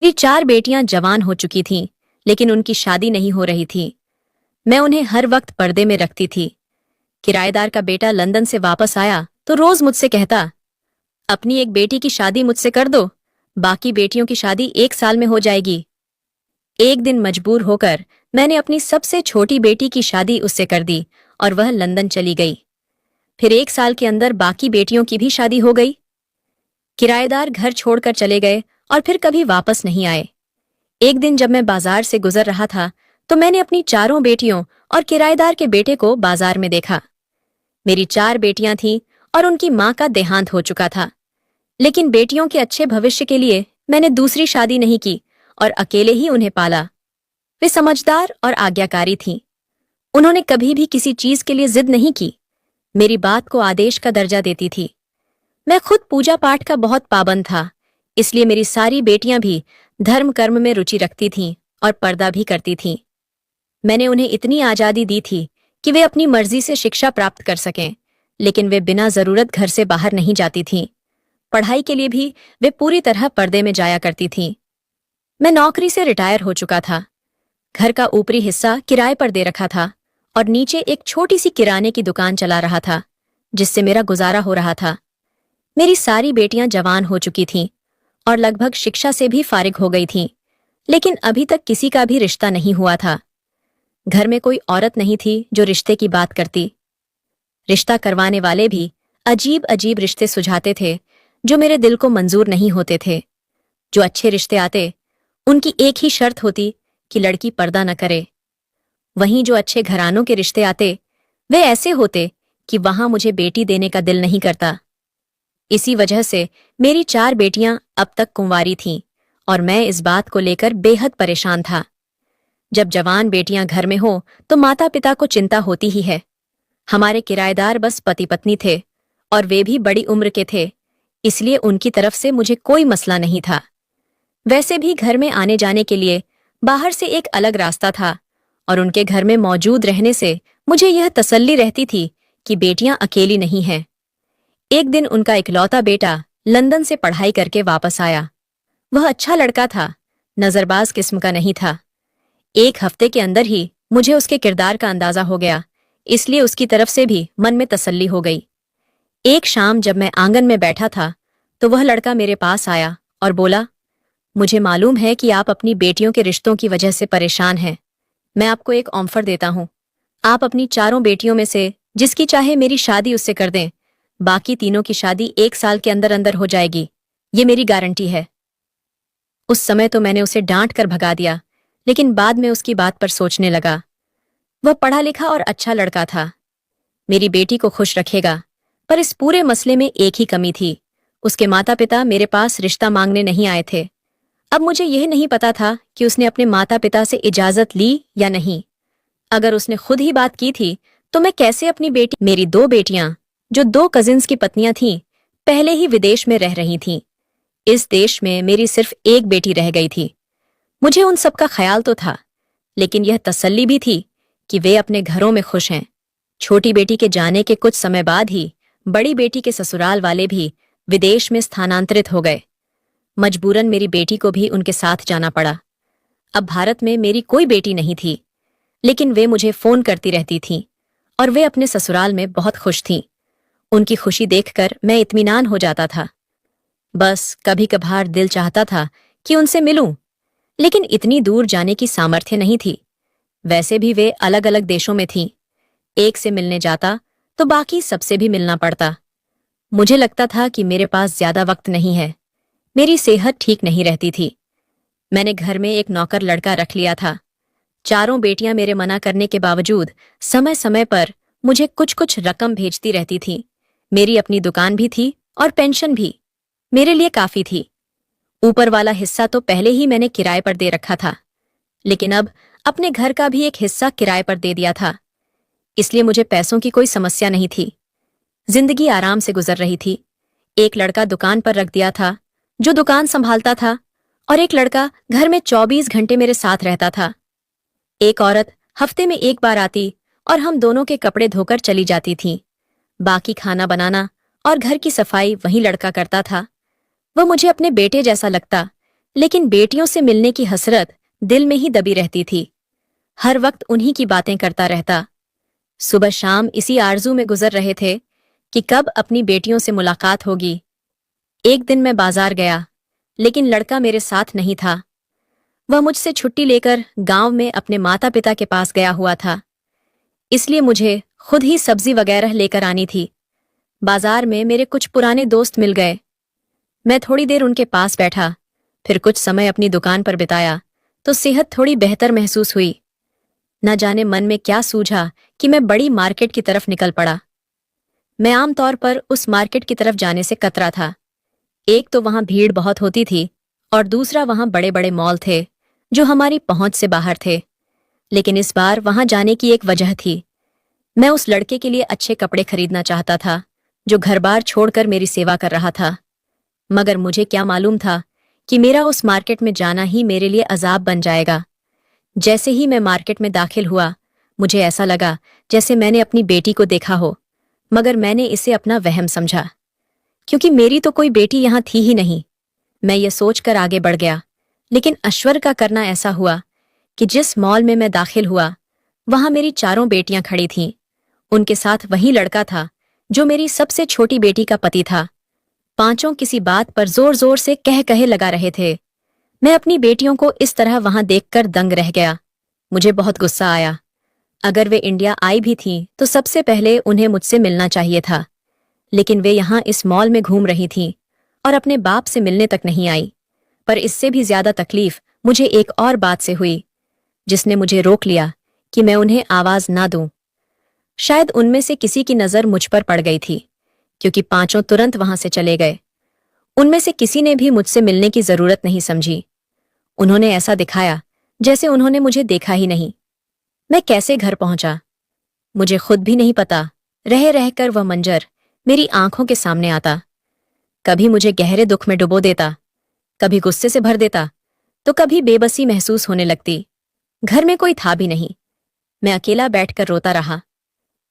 मेरी 4 बेटियां जवान हो चुकी थीं, लेकिन उनकी शादी नहीं हो रही थी। मैं उन्हें हर वक्त पर्दे में रखती थी। किराएदार का बेटा लंदन से वापस आया तो रोज मुझसे कहता, अपनी एक बेटी की शादी मुझसे कर दो, बाकी बेटियों की शादी 1 साल में हो जाएगी। एक दिन मजबूर होकर मैंने अपनी सबसे छोटी बेटी की शादी उससे कर दी और वह लंदन चली गई। फिर 1 साल के अंदर बाकी बेटियों की भी शादी हो गई। किराएदार घर छोड़कर चले गए और फिर कभी वापस नहीं आए। एक दिन जब मैं बाजार से गुजर रहा था तो मैंने अपनी 4 बेटियों और किराएदार के बेटे को बाजार में देखा। मेरी 4 बेटियां थीं और उनकी मां का देहांत हो चुका था, लेकिन बेटियों के अच्छे भविष्य के लिए मैंने दूसरी शादी नहीं की और अकेले ही उन्हें पाला। वे समझदार और आज्ञाकारी थीं। उन्होंने कभी भी किसी चीज के लिए जिद नहीं की, मेरी बात को आदेश का दर्जा देती थी। मैं खुद पूजा पाठ का बहुत पाबंद था, इसलिए मेरी सारी बेटियां भी धर्म कर्म में रुचि रखती थीं और पर्दा भी करती थीं। मैंने उन्हें इतनी आजादी दी थी कि वे अपनी मर्जी से शिक्षा प्राप्त कर सकें, लेकिन वे बिना जरूरत घर से बाहर नहीं जाती थीं। पढ़ाई के लिए भी वे पूरी तरह पर्दे में जाया करती थीं। मैं नौकरी से रिटायर हो चुका था। घर का ऊपरी हिस्सा किराए पर दे रखा था और नीचे एक छोटी सी किराने की दुकान चला रहा था, जिससे मेरा गुजारा हो रहा था। मेरी सारी बेटियां जवान हो चुकी थीं और लगभग शिक्षा से भी फारिग हो गई थीं, लेकिन अभी तक किसी का भी रिश्ता नहीं हुआ था। घर में कोई औरत नहीं थी जो रिश्ते की बात करती। रिश्ता करवाने वाले भी अजीब अजीब रिश्ते सुझाते थे जो मेरे दिल को मंजूर नहीं होते थे। जो अच्छे रिश्ते आते, उनकी एक ही शर्त होती कि लड़की पर्दा न करे। वहीं जो अच्छे घरानों के रिश्ते आते, वे ऐसे होते कि वहां मुझे बेटी देने का दिल नहीं करता। इसी वजह से मेरी 4 बेटियां अब तक कुंवारी थीं और मैं इस बात को लेकर बेहद परेशान था। जब जवान बेटियां घर में हो तो माता पिता को चिंता होती ही है। हमारे किराएदार बस पति पत्नी थे और वे भी बड़ी उम्र के थे, इसलिए उनकी तरफ से मुझे कोई मसला नहीं था। वैसे भी घर में आने जाने के लिए बाहर से एक अलग रास्ता था और उनके घर में मौजूद रहने से मुझे यह तसल्ली रहती थी कि बेटियां अकेली नहीं हैं। एक दिन उनका इकलौता बेटा लंदन से पढ़ाई करके वापस आया। वह अच्छा लड़का था, नजरबाज किस्म का नहीं था। 1 हफ्ते के अंदर ही मुझे उसके किरदार का अंदाजा हो गया, इसलिए उसकी तरफ से भी मन में तसल्ली हो गई। एक शाम जब मैं आंगन में बैठा था तो वह लड़का मेरे पास आया और बोला, मुझे मालूम है कि आप अपनी बेटियों के रिश्तों की वजह से परेशान हैं। मैं आपको एक ऑफर देता हूं। आप अपनी 4 बेटियों में से जिसकी चाहे मेरी शादी उससे कर दें। बाकी तीनों की शादी 1 साल के अंदर अंदर हो जाएगी, ये मेरी गारंटी है। उस समय तो मैंने उसे डांट कर भगा दिया, लेकिन बाद में उसकी बात पर सोचने लगा। वह पढ़ा लिखा और अच्छा लड़का था, मेरी बेटी को खुश रखेगा। पर इस पूरे मसले में एक ही कमी थी, उसके माता पिता मेरे पास रिश्ता मांगने नहीं आए थे। अब मुझे यह नहीं पता था कि उसने अपने माता पिता से इजाजत ली या नहीं। अगर उसने खुद ही बात की थी तो मैं कैसे अपनी बेटी। मेरी 2 बेटियां, जो 2 कजिन्स की पत्नियां थीं, पहले ही विदेश में रह रही थीं। इस देश में मेरी सिर्फ एक बेटी रह गई थी। मुझे उन सब का ख्याल तो था, लेकिन यह तसल्ली भी थी कि वे अपने घरों में खुश हैं। छोटी बेटी के जाने के कुछ समय बाद ही बड़ी बेटी के ससुराल वाले भी विदेश में स्थानांतरित हो गए। मजबूरन मेरी बेटी को भी उनके साथ जाना पड़ा। अब भारत में मेरी कोई बेटी नहीं थी, लेकिन वे मुझे फोन करती रहती थीं और वे अपने ससुराल में बहुत खुश थीं। उनकी खुशी देखकर मैं इत्मीनान हो जाता था। बस कभी कभार दिल चाहता था कि उनसे मिलूं, लेकिन इतनी दूर जाने की सामर्थ्य नहीं थी। वैसे भी वे अलग अलग देशों में थीं। एक से मिलने जाता तो बाकी सबसे भी मिलना पड़ता। मुझे लगता था कि मेरे पास ज्यादा वक्त नहीं है। मेरी सेहत ठीक नहीं रहती थी। मैंने घर में एक नौकर लड़का रख लिया था। 4 बेटियां मेरे मना करने के बावजूद समय समय पर मुझे कुछ कुछ रकम भेजती रहती थीं। मेरी अपनी दुकान भी थी और पेंशन भी मेरे लिए काफी थी। ऊपर वाला हिस्सा तो पहले ही मैंने किराए पर दे रखा था, लेकिन अब अपने घर का भी एक हिस्सा किराए पर दे दिया था, इसलिए मुझे पैसों की कोई समस्या नहीं थी। जिंदगी आराम से गुजर रही थी। एक लड़का दुकान पर रख दिया था जो दुकान संभालता था, और एक लड़का घर में 24 घंटे मेरे साथ रहता था। एक औरत हफ्ते में एक बार आती और हम दोनों के कपड़े धोकर चली जाती थी। बाकी खाना बनाना और घर की सफाई वही लड़का करता था। वह मुझे अपने बेटे जैसा लगता, लेकिन बेटियों से मिलने की हसरत दिल में ही दबी रहती थी। हर वक्त उन्हीं की बातें करता रहता। सुबह शाम इसी आरजू में गुजर रहे थे कि कब अपनी बेटियों से मुलाकात होगी। एक दिन मैं बाजार गया, लेकिन लड़का मेरे साथ नहीं था। वह मुझसे छुट्टी लेकर गांव में अपने माता पिता के पास गया हुआ था, इसलिए मुझे खुद ही सब्जी वगैरह लेकर आनी थी। बाजार में मेरे कुछ पुराने दोस्त मिल गए। मैं थोड़ी देर उनके पास बैठा, फिर कुछ समय अपनी दुकान पर बिताया तो सेहत थोड़ी बेहतर महसूस हुई। न जाने मन में क्या सूझा कि मैं बड़ी मार्केट की तरफ निकल पड़ा। मैं आमतौर पर उस मार्केट की तरफ जाने से कतरा था। एक तो वहां भीड़ बहुत होती थी और दूसरा वहां बड़े बड़े मॉल थे जो हमारी पहुंच से बाहर थे। लेकिन इस बार वहां जाने की एक वजह थी। मैं उस लड़के के लिए अच्छे कपड़े खरीदना चाहता था जो घर बार छोड़कर मेरी सेवा कर रहा था। मगर मुझे क्या मालूम था कि मेरा उस मार्केट में जाना ही मेरे लिए अजाब बन जाएगा। जैसे ही मैं मार्केट में दाखिल हुआ, मुझे ऐसा लगा जैसे मैंने अपनी बेटी को देखा हो, मगर मैंने इसे अपना वहम समझा, क्योंकि मेरी तो कोई बेटी यहां थी ही नहीं। मैं ये सोचकर आगे बढ़ गया, लेकिन अश्वर का करना ऐसा हुआ कि जिस मॉल में मैं दाखिल हुआ, वहां मेरी चारों बेटियां खड़ी थीं। उनके साथ वही लड़का था जो मेरी सबसे छोटी बेटी का पति था। पांचों किसी बात पर जोर जोर से कह कहे लगा रहे थे। मैं अपनी बेटियों को इस तरह वहां देखकर दंग रह गया। मुझे बहुत गुस्सा आया। अगर वे इंडिया आई भी थीं तो सबसे पहले उन्हें मुझसे मिलना चाहिए था, लेकिन वे यहां इस मॉल में घूम रही थीं और अपने बाप से मिलने तक नहीं आई। पर इससे भी ज्यादा तकलीफ मुझे एक और बात से हुई, जिसने मुझे रोक लिया कि मैं उन्हें आवाज ना दूं। शायद उनमें से किसी की नजर मुझ पर पड़ गई थी, क्योंकि पांचों तुरंत वहां से चले गए। उनमें से किसी ने भी मुझसे मिलने की जरूरत नहीं समझी। उन्होंने ऐसा दिखाया जैसे उन्होंने मुझे देखा ही नहीं। मैं कैसे घर पहुंचा, मुझे खुद भी नहीं पता। रह रहकर वह मंजर मेरी आंखों के सामने आता। कभी मुझे गहरे दुख में डुबो देता, कभी गुस्से से भर देता, तो कभी बेबसी महसूस होने लगती। घर में कोई था भी नहीं। मैं अकेला बैठकर रोता रहा।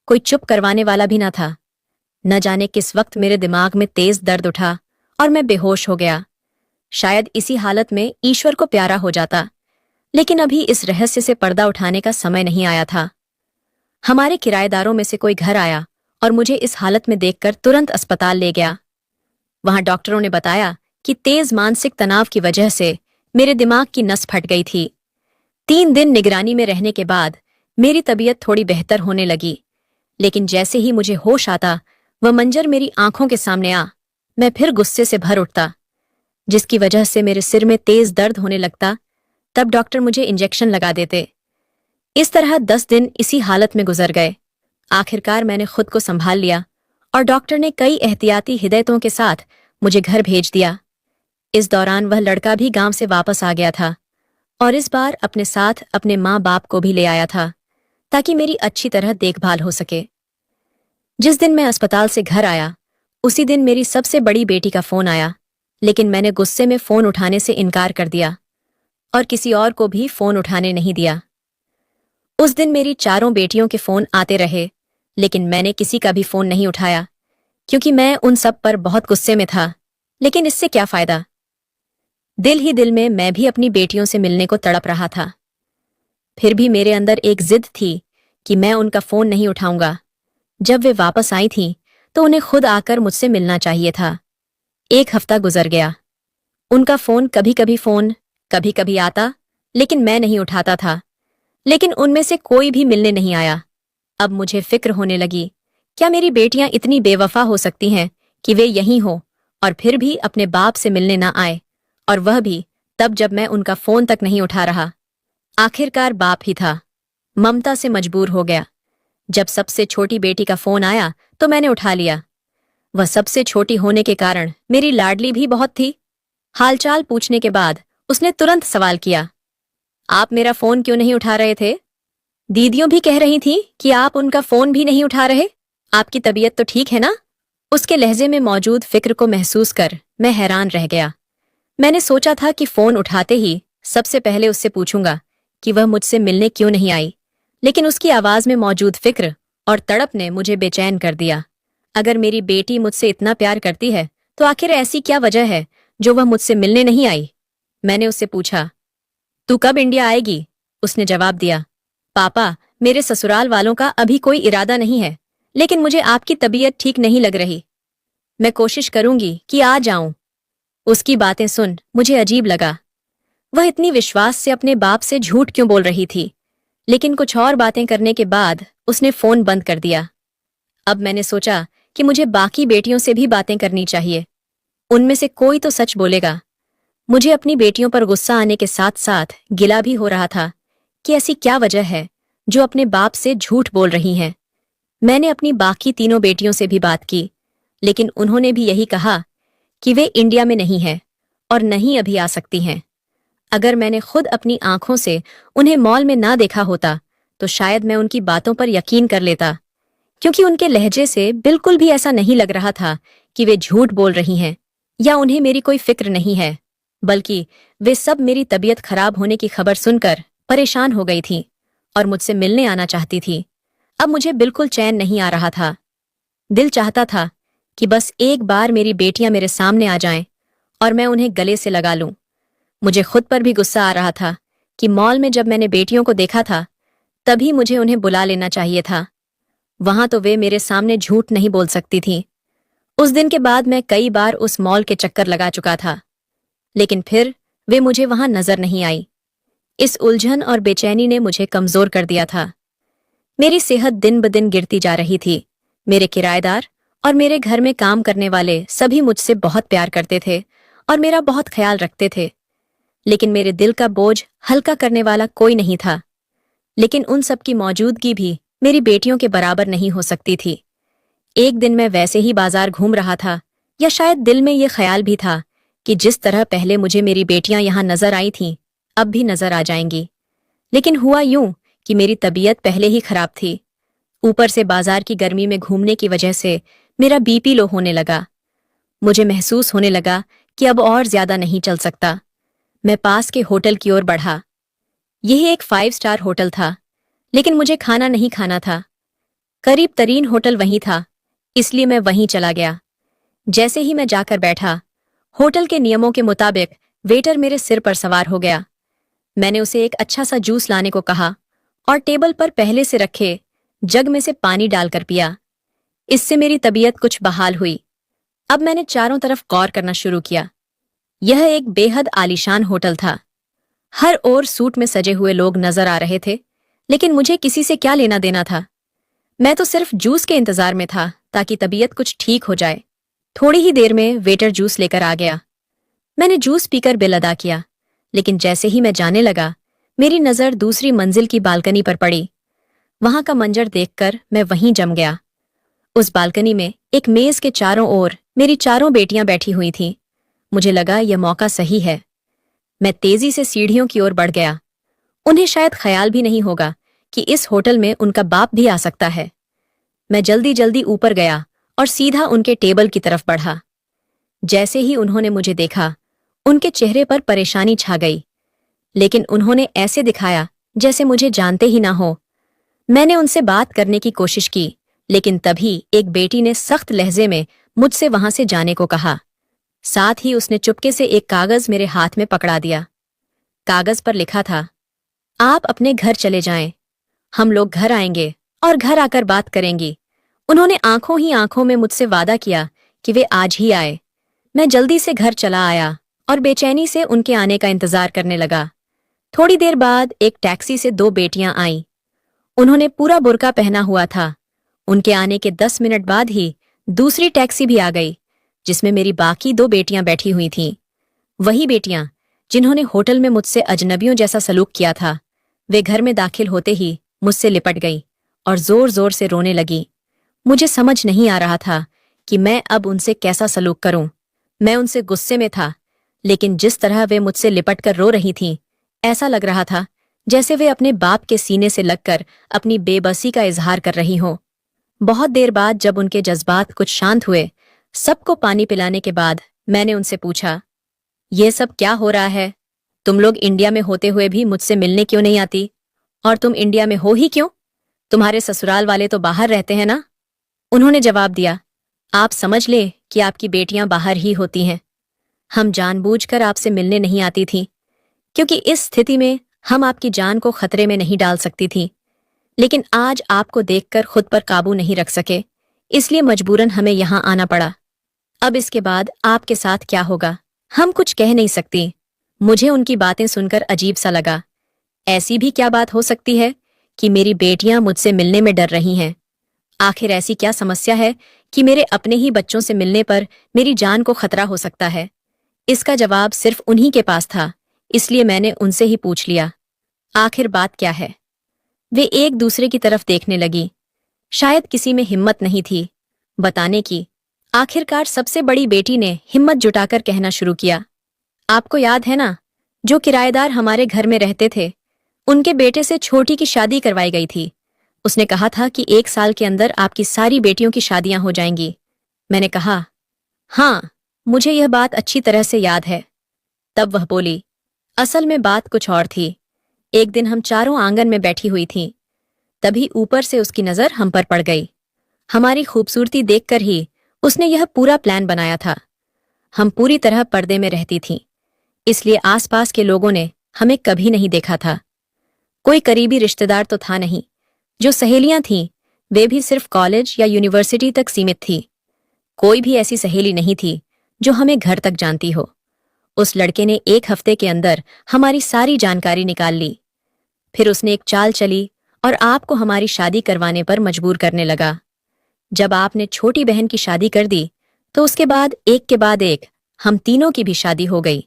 कोई चुप करवाने वाला भी ना था। न जाने किस वक्त मेरे दिमाग में तेज दर्द उठा और मैं बेहोश हो गया। शायद इसी हालत में ईश्वर को प्यारा हो जाता, लेकिन अभी इस रहस्य से पर्दा उठाने का समय नहीं आया था। हमारे किराएदारों में से कोई घर आया और मुझे इस हालत में देखकर तुरंत अस्पताल ले गया। वहां डॉक्टरों ने बताया कि तेज मानसिक तनाव की वजह से मेरे दिमाग की नस फट गई थी। 3 दिन निगरानी में रहने के बाद मेरी तबीयत थोड़ी बेहतर होने लगी, लेकिन जैसे ही मुझे होश आता, वह मंजर मेरी आंखों के सामने आ, मैं फिर गुस्से से भर उठता, जिसकी वजह से मेरे सिर में तेज दर्द होने लगता। तब डॉक्टर मुझे इंजेक्शन लगा देते। इस तरह 10 दिन इसी हालत में गुजर गए। आखिरकार मैंने खुद को संभाल लिया और डॉक्टर ने कई एहतियाती हिदायतों के साथ मुझे घर भेज दिया। इस दौरान वह लड़का भी गांव से वापस आ गया था और इस बार अपने साथ अपने माँ बाप को भी ले आया था, ताकि मेरी अच्छी तरह देखभाल हो सके। जिस दिन मैं अस्पताल से घर आया, उसी दिन मेरी सबसे बड़ी बेटी का फोन आया, लेकिन मैंने गुस्से में फोन उठाने से इनकार कर दिया और किसी और को भी फोन उठाने नहीं दिया। उस दिन मेरी चारों बेटियों के फोन आते रहे, लेकिन मैंने किसी का भी फोन नहीं उठाया, क्योंकि मैं उन सब पर बहुत गुस्से में था। लेकिन इससे क्या फायदा? दिल ही दिल में मैं भी अपनी बेटियों से मिलने को तड़प रहा था। फिर भी मेरे अंदर एक जिद थी कि मैं उनका फोन नहीं उठाऊंगा। जब वे वापस आई थीं, तो उन्हें खुद आकर मुझसे मिलना चाहिए था। 1 हफ्ता गुजर गया। उनका फोन कभी कभी आता, लेकिन मैं नहीं उठाता था। लेकिन उनमें से कोई भी मिलने नहीं आया। अब मुझे फिक्र होने लगी, क्या मेरी बेटियां इतनी बेवफा हो सकती हैं कि वे यहीं हो और फिर भी अपने बाप से मिलने ना आए, और वह भी तब जब मैं उनका फोन तक नहीं उठा रहा। आखिरकार बाप ही था। ममता से मजबूर हो गया। जब सबसे छोटी बेटी का फोन आया तो मैंने उठा लिया। वह सबसे छोटी होने के कारण मेरी लाडली भी बहुत थी। हालचाल पूछने के बाद उसने तुरंत सवाल किया, आप मेरा फोन क्यों नहीं उठा रहे थे? दीदियों भी कह रही थीं कि आप उनका फोन भी नहीं उठा रहे। आपकी तबीयत तो ठीक है ना? उसके लहजे में मौजूद फिक्र को महसूस कर मैं हैरान रह गया। मैंने सोचा था कि फोन उठाते ही सबसे पहले उससे पूछूंगा कि वह मुझसे मिलने क्यों नहीं आई, लेकिन उसकी आवाज में मौजूद फिक्र और तड़प ने मुझे बेचैन कर दिया। अगर मेरी बेटी मुझसे इतना प्यार करती है, तो आखिर ऐसी क्या वजह है जो वह मुझसे मिलने नहीं आई? मैंने उससे पूछा, तू कब इंडिया आएगी? उसने जवाब दिया, पापा, मेरे ससुराल वालों का अभी कोई इरादा नहीं है, लेकिन मुझे आपकी तबीयत ठीक नहीं लग रही। मैं कोशिश करूंगी कि आ जाऊं। उसकी बातें सुन मुझे अजीब लगा। वह इतनी विश्वास से अपने बाप से झूठ क्यों बोल रही थी? लेकिन कुछ और बातें करने के बाद उसने फोन बंद कर दिया। अब मैंने सोचा कि मुझे बाकी बेटियों से भी बातें करनी चाहिए। उनमें से कोई तो सच बोलेगा। मुझे अपनी बेटियों पर गुस्सा आने के साथ साथ गिला भी हो रहा था कि ऐसी क्या वजह है जो अपने बाप से झूठ बोल रही हैं। मैंने अपनी बाकी तीनों बेटियों से भी बात की, लेकिन उन्होंने भी यही कहा कि वे इंडिया में नहीं हैं और नहीं अभी आ सकती हैं। अगर मैंने खुद अपनी आंखों से उन्हें मॉल में ना देखा होता तो शायद मैं उनकी बातों पर यकीन कर लेता, क्योंकि उनके लहजे से बिल्कुल भी ऐसा नहीं लग रहा था कि वे झूठ बोल रही हैं या उन्हें मेरी कोई फिक्र नहीं है, बल्कि वे सब मेरी तबीयत खराब होने की खबर सुनकर परेशान हो गई थीं और मुझसे मिलने आना चाहती थी। अब मुझे बिल्कुल चैन नहीं आ रहा था। दिल चाहता था कि बस एक बार मेरी बेटियां मेरे सामने आ जाएं और मैं उन्हें गले से लगा लूं। मुझे खुद पर भी गुस्सा आ रहा था कि मॉल में जब मैंने बेटियों को देखा था तभी मुझे उन्हें बुला लेना चाहिए था। वहां तो वे मेरे सामने झूठ नहीं बोल सकती थीं। उस दिन के बाद मैं कई बार उस मॉल के चक्कर लगा चुका था, लेकिन फिर वे मुझे वहां नजर नहीं आई। इस उलझन और बेचैनी ने मुझे कमजोर कर दिया था। मेरी सेहत दिन ब दिन गिरती जा रही थी। मेरे किराएदार और मेरे घर में काम करने वाले सभी मुझसे बहुत प्यार करते थे और मेरा बहुत ख्याल रखते थे, लेकिन मेरे दिल का बोझ हल्का करने वाला कोई नहीं था। लेकिन उन सब की मौजूदगी भी मेरी बेटियों के बराबर नहीं हो सकती थी। एक दिन मैं वैसे ही बाजार घूम रहा था, या शायद दिल में ये ख्याल भी था कि जिस तरह पहले मुझे मेरी बेटियां यहां नजर आई थीं अब भी नजर आ जाएंगी। लेकिन हुआ यूं कि मेरी तबीयत पहले ही खराब थी। ऊपर से बाजार की गर्मी में घूमने की वजह से मेरा बीपी लो होने लगा। मुझे महसूस होने लगा कि अब और ज्यादा नहीं चल सकता। मैं पास के होटल की ओर बढ़ा। यही एक 5 स्टार होटल था, लेकिन मुझे खाना नहीं खाना था। करीब तरीन होटल वहीं था, इसलिए मैं वहीं चला गया। जैसे ही मैं जाकर बैठा, होटल के नियमों के मुताबिक वेटर मेरे सिर पर सवार हो गया। मैंने उसे एक अच्छा सा जूस लाने को कहा और टेबल पर पहले से रखे जग में से पानी डालकर पिया। इससे मेरी तबीयत कुछ बहाल हुई। अब मैंने चारों तरफ गौर करना शुरू किया। यह एक बेहद आलीशान होटल था। हर ओर सूट में सजे हुए लोग नजर आ रहे थे, लेकिन मुझे किसी से क्या लेना देना था। मैं तो सिर्फ जूस के इंतजार में था ताकि तबीयत कुछ ठीक हो जाए। थोड़ी ही देर में वेटर जूस लेकर आ गया। मैंने जूस पीकर बिल अदा किया, लेकिन जैसे ही मैं जाने लगा मेरी नजर दूसरी मंजिल की बालकनी पर पड़ी। वहां का मंजर देखकर मैं वहीं जम गया। उस बालकनी में एक मेज के चारों ओर मेरी चारों बेटियां बैठी हुई थीं। मुझे लगा यह मौका सही है। मैं तेजी से सीढ़ियों की ओर बढ़ गया। उन्हें शायद ख्याल भी नहीं होगा कि इस होटल में उनका बाप भी आ सकता है। मैं जल्दी जल्दी ऊपर गया और सीधा उनके टेबल की तरफ बढ़ा। जैसे ही उन्होंने मुझे देखा, उनके चेहरे पर परेशानी छा गई, लेकिन उन्होंने ऐसे दिखाया जैसे मुझे जानते ही ना हो। मैंने उनसे बात करने की कोशिश की, लेकिन तभी एक बेटी ने सख्त लहजे में मुझसे वहां से जाने को कहा। साथ ही उसने चुपके से एक कागज मेरे हाथ में पकड़ा दिया। कागज पर लिखा था, आप अपने घर चले जाएं, हम लोग घर आएंगे और घर आकर बात करेंगी। उन्होंने आंखों ही आंखों में मुझसे वादा किया कि वे आज ही आए। मैं जल्दी से घर चला आया और बेचैनी से उनके आने का इंतजार करने लगा। थोड़ी देर बाद एक टैक्सी से 2 बेटियां आईं। उन्होंने पूरा बुर्का पहना हुआ था। उनके आने के 10 मिनट बाद ही दूसरी टैक्सी भी आ गई, जिसमें मेरी बाकी 2 बेटियां बैठी हुई थीं। वही बेटियां जिन्होंने होटल में मुझसे अजनबियों जैसा सलूक किया था। वे घर में दाखिल होते ही मुझसे लिपट गई और जोर जोर से रोने लगी। मुझे समझ नहीं आ रहा था कि मैं अब उनसे कैसा सलूक करूं। मैं उनसे गुस्से में था, लेकिन जिस तरह वे मुझसे लिपट कर रो रही थीं, ऐसा लग रहा था जैसे वे अपने बाप के सीने से लगकर अपनी बेबसी का इजहार कर रही हों। बहुत देर बाद जब उनके जज्बात कुछ शांत हुए, सबको पानी पिलाने के बाद मैंने उनसे पूछा, ये सब क्या हो रहा है? तुम लोग इंडिया में होते हुए भी मुझसे मिलने क्यों नहीं आती? और तुम इंडिया में हो ही क्यों? तुम्हारे ससुराल वाले तो बाहर रहते हैं ना? उन्होंने जवाब दिया, आप समझ ले कि आपकी बेटियां बाहर ही होती हैं। हम जानबूझकर आपसे मिलने नहीं आती थीं, क्योंकि इस स्थिति में हम आपकी जान को खतरे में नहीं डाल सकती थीं। लेकिन आज आपको देखकर खुद पर काबू नहीं रख सके, इसलिए मजबूरन हमें यहां आना पड़ा। अब इसके बाद आपके साथ क्या होगा, हम कुछ कह नहीं सकती। मुझे उनकी बातें सुनकर अजीब सा लगा। ऐसी भी क्या बात हो सकती है कि मेरी बेटियां मुझसे मिलने में डर रही हैं? आखिर ऐसी क्या समस्या है कि मेरे अपने ही बच्चों से मिलने पर मेरी जान को खतरा हो सकता है? इसका जवाब सिर्फ उन्हीं के पास था, इसलिए मैंने उनसे ही पूछ लिया, आखिर बात क्या है? वे एक दूसरे की तरफ देखने लगी। शायद किसी में हिम्मत नहीं थी बताने की। आखिरकार सबसे बड़ी बेटी ने हिम्मत जुटाकर कहना शुरू किया, आपको याद है ना, जो किराएदार हमारे घर में रहते थे, उनके बेटे से छोटी की शादी करवाई गई थी। उसने कहा था कि 1 साल के अंदर आपकी सारी बेटियों की शादियां हो जाएंगी। मैंने कहा, हाँ, मुझे यह बात अच्छी तरह से याद है। तब वह बोली, असल में बात कुछ और थी। एक दिन हम चारों आंगन में बैठी हुई थीं। तभी ऊपर से उसकी नजर हम पर पड़ गई। हमारी खूबसूरती देखकर ही उसने यह पूरा प्लान बनाया था। हम पूरी तरह पर्दे में रहती थीं, इसलिए आसपास के लोगों ने हमें कभी नहीं देखा था। कोई करीबी रिश्तेदार तो था नहीं। जो सहेलियां थीं, वे भी सिर्फ कॉलेज या यूनिवर्सिटी तक सीमित थी। कोई भी ऐसी सहेली नहीं थी जो हमें घर तक जानती हो। उस लड़के ने 1 हफ्ते के अंदर हमारी सारी जानकारी निकाल ली। फिर उसने एक चाल चली और आपको हमारी शादी करवाने पर मजबूर करने लगा। जब आपने छोटी बहन की शादी कर दी, तो उसके बाद एक के बाद एक हम तीनों की भी शादी हो गई।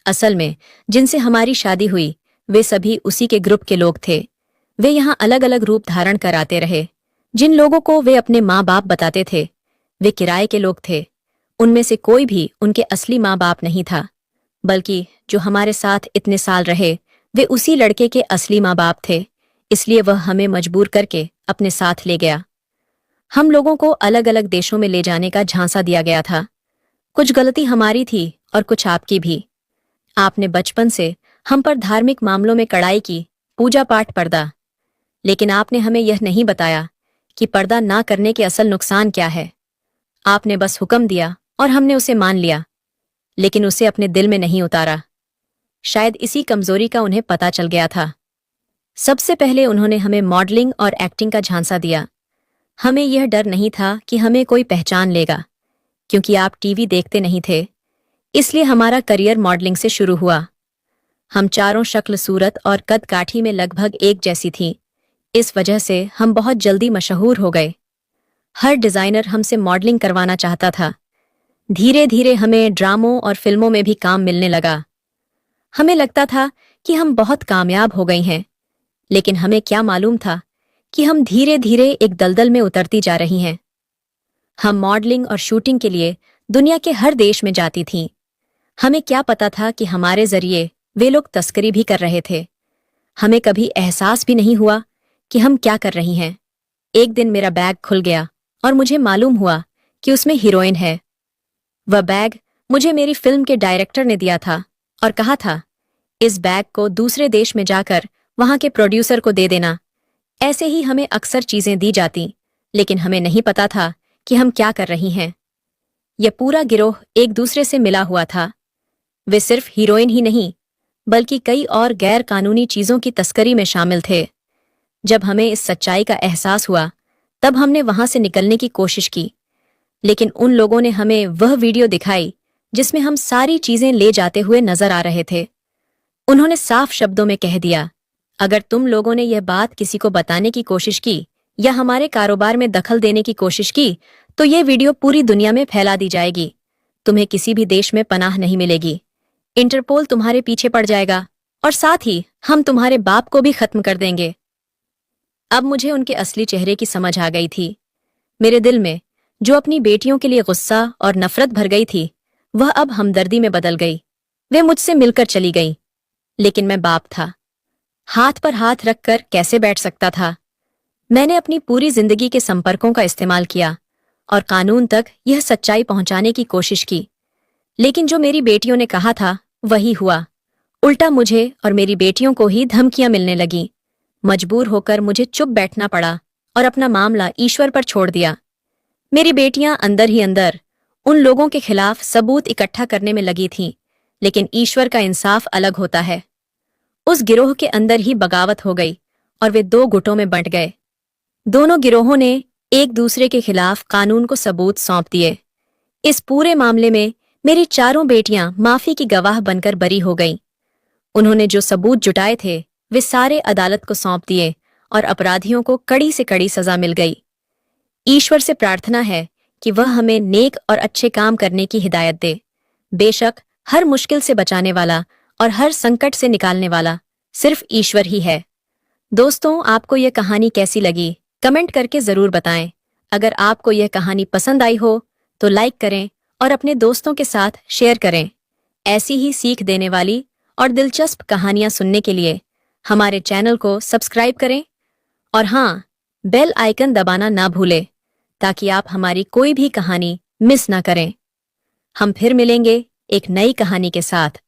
असल में जिनसे हमारी शादी हुई, वे सभी उसी के ग्रुप के लोग थे। वे यहाँ अलग अलग रूप धारण कर आते रहे। जिन लोगों को वे अपने माँ बाप बताते थे, वे किराए के लोग थे। उनमें से कोई भी उनके असली माँ बाप नहीं था, बल्कि जो हमारे साथ इतने साल रहे, वे उसी लड़के के असली माँ बाप थे। इसलिए वह हमें मजबूर करके अपने साथ ले गया। हम लोगों को अलग अलग देशों में ले जाने का झांसा दिया गया था। कुछ गलती हमारी थी और कुछ आपकी भी। आपने बचपन से हम पर धार्मिक मामलों में कड़ाई की, पूजा पाठ, पर्दा। लेकिन आपने हमें यह नहीं बताया कि पर्दा ना करने के असल नुकसान क्या है। आपने बस हुक्म दिया और हमने उसे मान लिया, लेकिन उसे अपने दिल में नहीं उतारा। शायद इसी कमजोरी का उन्हें पता चल गया था। सबसे पहले उन्होंने हमें मॉडलिंग और एक्टिंग का झांसा दिया। हमें यह डर नहीं था कि हमें कोई पहचान लेगा, क्योंकि आप टीवी देखते नहीं थे। इसलिए हमारा करियर मॉडलिंग से शुरू हुआ। हम चारों शक्ल, सूरत और कद काठी में लगभग एक जैसी थीं। इस वजह से हम बहुत जल्दी मशहूर हो गए। हर डिजाइनर हमसे मॉडलिंग करवाना चाहता था। धीरे धीरे हमें ड्रामों और फिल्मों में भी काम मिलने लगा। हमें लगता था कि हम बहुत कामयाब हो गई हैं, लेकिन हमें क्या मालूम था कि हम धीरे धीरे एक दलदल में उतरती जा रही हैं। हम मॉडलिंग और शूटिंग के लिए दुनिया के हर देश में जाती थीं। हमें क्या पता था कि हमारे जरिए वे लोग तस्करी भी कर रहे थे। हमें कभी एहसास भी नहीं हुआ कि हम क्या कर रही हैं। एक दिन मेरा बैग खुल गया और मुझे मालूम हुआ कि उसमें हीरोइन है। वह बैग मुझे मेरी फिल्म के डायरेक्टर ने दिया था और कहा था, इस बैग को दूसरे देश में जाकर वहां के प्रोड्यूसर को दे देना। ऐसे ही हमें अक्सर चीजें दी जाती, लेकिन हमें नहीं पता था कि हम क्या कर रही हैं। यह पूरा गिरोह एक दूसरे से मिला हुआ था। वे सिर्फ हीरोइन ही नहीं, बल्कि कई और गैर कानूनी चीजों की तस्करी में शामिल थे। जब हमें इस सच्चाई का एहसास हुआ, तब हमने वहां से निकलने की कोशिश की, लेकिन उन लोगों ने हमें वह वीडियो दिखाई जिसमें हम सारी चीजें ले जाते हुए नजर आ रहे थे। उन्होंने साफ शब्दों में कह दिया, अगर तुम लोगों ने यह बात किसी को बताने की कोशिश की या हमारे कारोबार में दखल देने की कोशिश की, तो ये वीडियो पूरी दुनिया में फैला दी जाएगी। तुम्हें किसी भी देश में पनाह नहीं मिलेगी। इंटरपोल तुम्हारे पीछे पड़ जाएगा और साथ ही हम तुम्हारे बाप को भी खत्म कर देंगे। अब मुझे उनके असली चेहरे की समझ आ गई थी। मेरे दिल में जो अपनी बेटियों के लिए गुस्सा और नफरत भर गई थी, वह अब हमदर्दी में बदल गई। वे मुझसे मिलकर चली गईं, लेकिन मैं बाप था। हाथ पर हाथ रखकर कैसे बैठ सकता था? मैंने अपनी पूरी जिंदगी के संपर्कों का इस्तेमाल किया और कानून तक यह सच्चाई पहुंचाने की कोशिश की, लेकिन जो मेरी बेटियों ने कहा था वही हुआ। उल्टा मुझे और मेरी बेटियों को ही धमकियां मिलने लगीं। मजबूर होकर मुझे चुप बैठना पड़ा और अपना मामला ईश्वर पर छोड़ दिया। मेरी बेटियां अंदर ही अंदर उन लोगों के खिलाफ सबूत इकट्ठा करने में लगी थीं, लेकिन ईश्वर का इंसाफ अलग होता है। उस गिरोह के अंदर ही बगावत हो गई और वे दो गुटों में बंट गए। दोनों गिरोहों ने एक दूसरे के खिलाफ कानून को सबूत सौंप दिए। इस पूरे मामले में मेरी चारों बेटियां माफी की गवाह बनकर बरी हो गईं। उन्होंने जो सबूत जुटाए थे वे सारे अदालत को सौंप दिए और अपराधियों को कड़ी से कड़ी सजा मिल गई। ईश्वर से प्रार्थना है कि वह हमें नेक और अच्छे काम करने की हिदायत दे। बेशक हर मुश्किल से बचाने वाला और हर संकट से निकालने वाला सिर्फ ईश्वर ही है। दोस्तों, आपको यह कहानी कैसी लगी कमेंट करके जरूर बताएं। अगर आपको यह कहानी पसंद आई हो तो लाइक करें और अपने दोस्तों के साथ शेयर करें। ऐसी ही सीख देने वाली और दिलचस्प कहानियां सुनने के लिए हमारे चैनल को सब्सक्राइब करें और हाँ, बेल आइकन दबाना ना भूलें ताकि आप हमारी कोई भी कहानी मिस ना करें। हम फिर मिलेंगे एक नई कहानी के साथ।